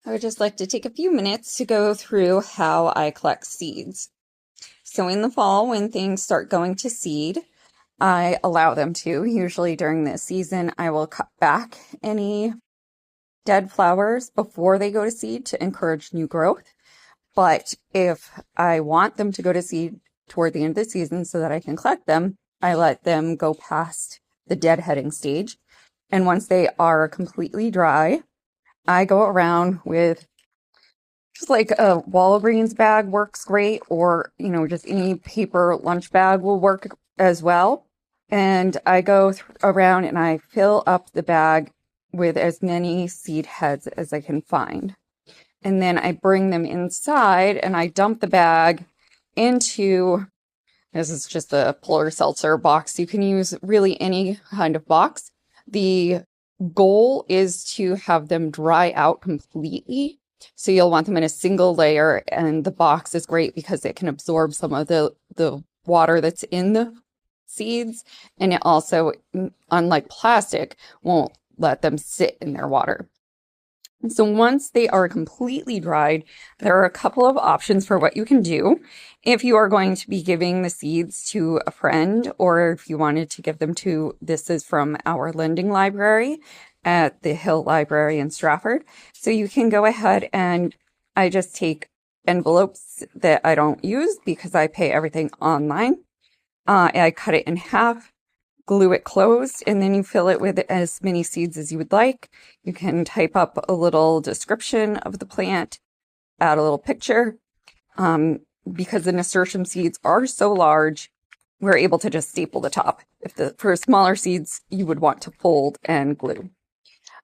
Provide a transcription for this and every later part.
I would just like to take a few minutes to go through how I collect seeds. So in the fall, when things start going to seed, I allow them to. Usually during this season, I will cut back any dead flowers before they go to seed to encourage new growth. But if I want them to go to seed toward the end of the season so that I can collect them, I let them go past the deadheading stage. And once they are completely dry, I go around with just like a Walgreens bag works great, or, just any paper lunch bag will work as well. And I go around and I fill up the bag with as many seed heads as I can find. And then I bring them inside and I dump the bag into, this is just a Polar Seltzer box. You can use really any kind of box. The goal is to have them dry out completely. So you'll want them in a single layer, and the box is great because it can absorb some of the water that's in the seeds, and it also, unlike plastic, won't let them sit in their water. So once they are completely dried, there are a couple of options for what you can do. If you are going to be giving the seeds to a friend, or if you wanted to give them to, this is from our lending library at the Hill Library in Stratford. So you can go ahead and I just take envelopes that I don't use because I pay everything online. I cut it in half, glue it closed, and then you fill it with as many seeds as you would like. You can type up a little description of the plant, add a little picture. Because the nasturtium seeds are so large, we're able to just staple the top. For smaller seeds, you would want to fold and glue.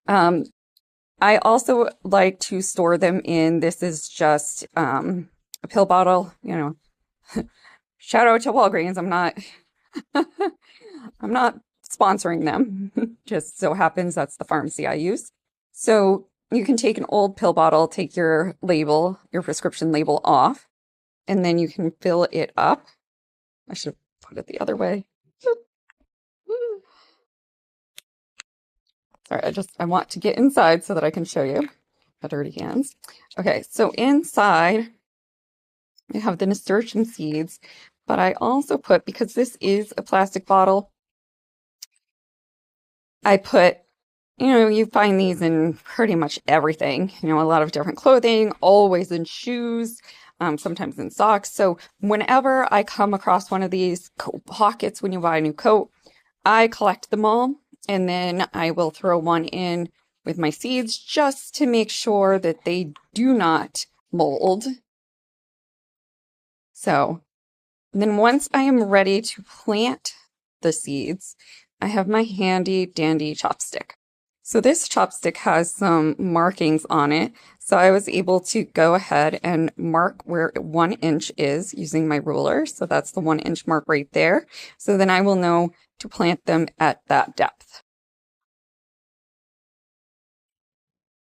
I also like to store them in, this is just a pill bottle, shout out to Walgreens. I'm not sponsoring them. Just so happens that's the pharmacy I use. So you can take an old pill bottle, take your label, your prescription label off, and then you can fill it up. I should have put it the other way. Sorry, I want to get inside so that I can show you. My dirty hands. Okay, so inside I have the nasturtium seeds, but I also put, because this is a plastic bottle, I put, you find these in pretty much everything, a lot of different clothing, always in shoes, sometimes in socks. So whenever I come across one of these coat pockets when you buy a new coat, I collect them all, and then I will throw one in with my seeds just to make sure that they do not mold. So then once I am ready to plant the seeds, I have my handy dandy chopstick. So this chopstick has some markings on it. So I was able to go ahead and mark where 1 inch is using my ruler. So that's the 1 inch mark right there. So then I will know to plant them at that depth.